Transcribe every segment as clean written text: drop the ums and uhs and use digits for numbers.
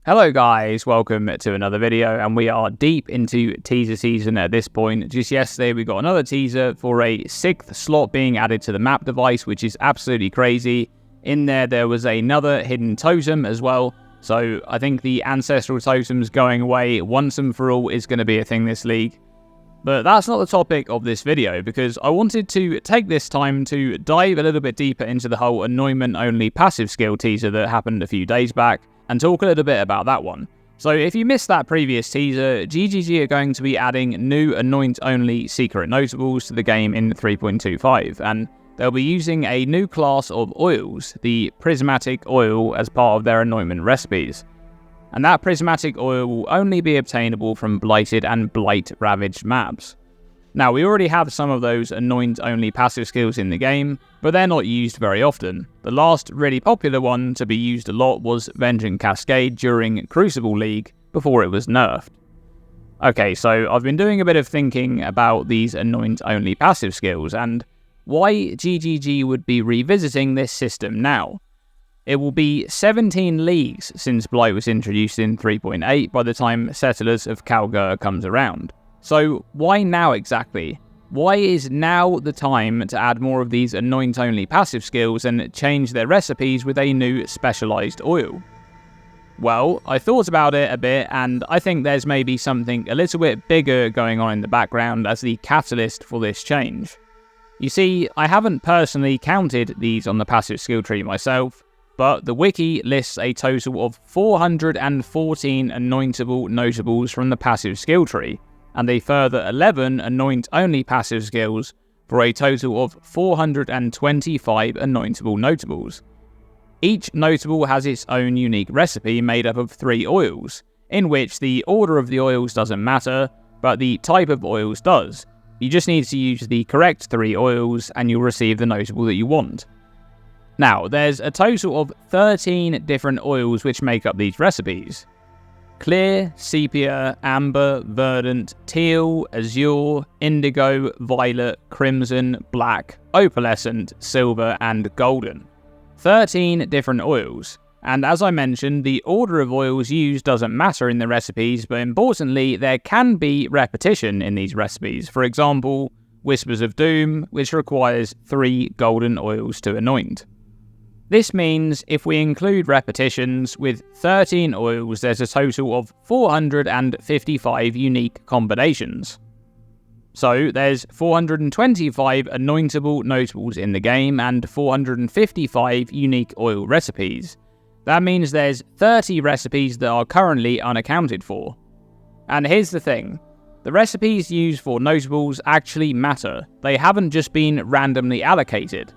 Hello guys, welcome to another video, and we are deep into teaser season at this point. Just yesterday we got another teaser for a 6th slot being added to the map device, which is absolutely crazy. In there was another hidden totem as well, so I think the ancestral totems going away once and for all is going to be a thing this league. But that's not the topic of this video, because I wanted to take this time to dive a little bit deeper into the whole anointment-only passive skill teaser that happened a few days back, and talk a little bit about that one. So if you missed that previous teaser, GGG are going to be adding new anoint-only secret notables to the game in 3.25, and they'll be using a new class of oils, the Prismatic Oil, as part of their anointment recipes. And that Prismatic Oil will only be obtainable from Blighted and Blight-ravaged maps. Now, we already have some of those anoint-only passive skills in the game, but they're not used very often. The last really popular one to be used a lot was Vengeance Cascade during Crucible League, before it was nerfed. Okay, so I've been doing a bit of thinking about these anoint-only passive skills, and why GGG would be revisiting this system now. It will be 17 leagues since Blight was introduced in 3.8 by the time Settlers of Kalguur comes around. So why now exactly? Why is now the time to add more of these anoint-only passive skills and change their recipes with a new specialised oil? Well, I thought about it a bit, and I think there's maybe something a little bit bigger going on in the background as the catalyst for this change. You see, I haven't personally counted these on the passive skill tree myself, but the wiki lists a total of 414 anointable notables from the passive skill tree, and a further 11 anoint-only passive skills for a total of 425 anointable notables. Each notable has its own unique recipe made up of 3 oils, in which the order of the oils doesn't matter, but the type of oils does. You just need to use the correct 3 oils and you'll receive the notable that you want. Now, there's a total of 13 different oils which make up these recipes. Clear, sepia, amber, verdant, teal, azure, indigo, violet, crimson, black, opalescent, silver, and golden. 13 different oils. And as I mentioned, the order of oils used doesn't matter in the recipes, but importantly, there can be repetition in these recipes. For example, Whispers of Doom, which requires 3 golden oils to anoint. This means if we include repetitions, with 13 oils there's a total of 455 unique combinations. So there's 425 anointable notables in the game and 455 unique oil recipes. That means there's 30 recipes that are currently unaccounted for. And here's the thing, the recipes used for notables actually matter, they haven't just been randomly allocated.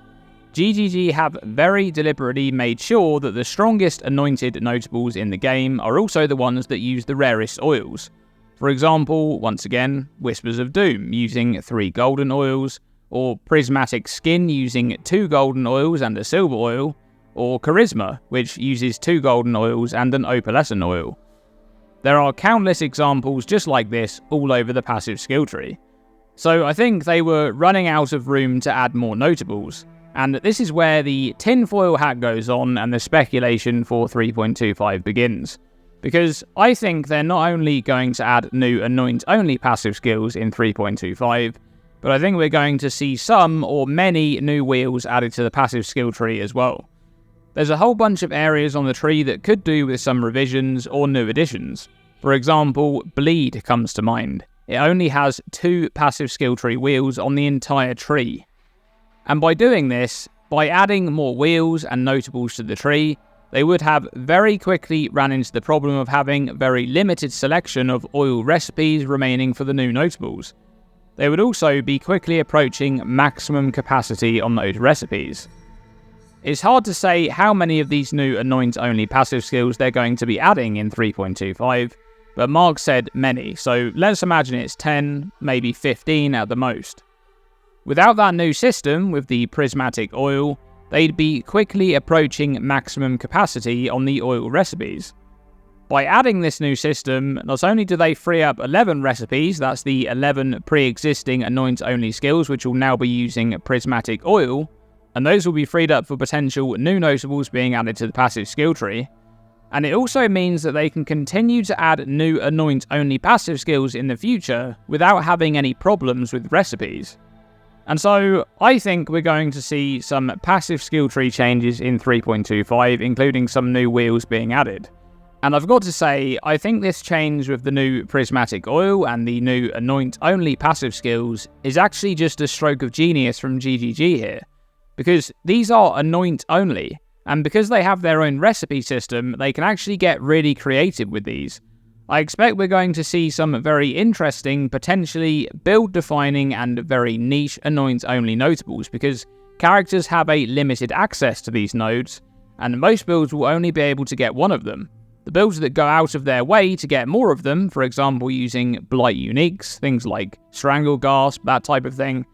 GGG have very deliberately made sure that the strongest anointed notables in the game are also the ones that use the rarest oils. For example, once again, Whispers of Doom using 3 golden oils, or Prismatic Skin using 2 golden oils and a silver oil, or Charisma, which uses 2 golden oils and an opalescent oil. There are countless examples just like this all over the passive skill tree. So I think they were running out of room to add more notables. And this is where the tinfoil hat goes on and the speculation for 3.25 begins. Because I think they're not only going to add new anoint-only passive skills in 3.25, but I think we're going to see some or many new wheels added to the passive skill tree as well. There's a whole bunch of areas on the tree that could do with some revisions or new additions. For example, Bleed comes to mind. It only has 2 passive skill tree wheels on the entire tree. And by doing this, by adding more wheels and notables to the tree, they would have very quickly ran into the problem of having very limited selection of oil recipes remaining for the new notables. They would also be quickly approaching maximum capacity on those recipes. It's hard to say how many of these new anoint-only passive skills they're going to be adding in 3.25, but Mark said many, so let's imagine it's 10, maybe 15 at the most. Without that new system, with the Prismatic Oil, they'd be quickly approaching maximum capacity on the oil recipes. By adding this new system, not only do they free up 11 recipes, that's the 11 pre-existing anoint-only skills which will now be using Prismatic Oil, and those will be freed up for potential new notables being added to the passive skill tree, And it also means that they can continue to add new anoint-only passive skills in the future without having any problems with recipes. And so, I think we're going to see some passive skill tree changes in 3.25, including some new wheels being added. And I've got to say, I think this change with the new Prismatic Oil and the new Anoint-only passive skills is actually just a stroke of genius from GGG here. Because these are Anoint-only, and because they have their own recipe system, they can actually get really creative with these. I expect we're going to see some very interesting, potentially build-defining and very niche Anoint-only notables, because characters have a limited access to these nodes, and most builds will only be able to get one of them. The builds that go out of their way to get more of them, for example using Blight uniques, things like Strangle Gasp, that type of thing,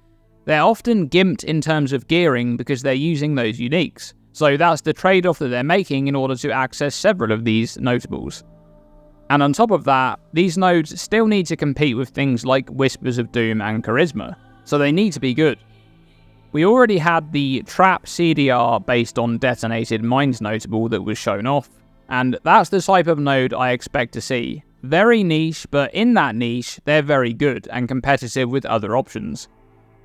they're often gimped in terms of gearing because they're using those uniques. So that's the trade-off that they're making in order to access several of these notables. And on top of that, these nodes still need to compete with things like Whispers of Doom and Charisma, so they need to be good. We already had the Trap CDR based on Detonated Mines notable that was shown off, and that's the type of node I expect to see. Very niche, but in that niche, they're very good and competitive with other options.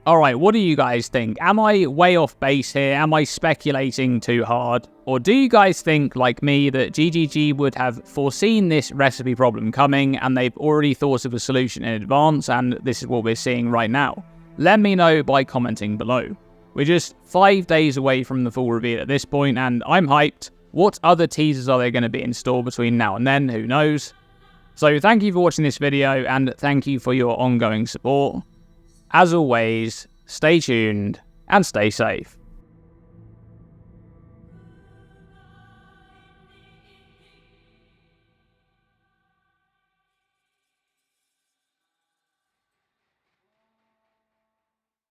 Alright, what do you guys think? Am I way off base here? Am I speculating too hard? Or do you guys think, like me, that GGG would have foreseen this recipe problem coming and they've already thought of a solution in advance and this is what we're seeing right now? Let me know by commenting below. We're just 5 days away from the full reveal at this point and I'm hyped. What other teasers are there going to be in store between now and then? Who knows? So thank you for watching this video and thank you for your ongoing support. As always, stay tuned and stay safe.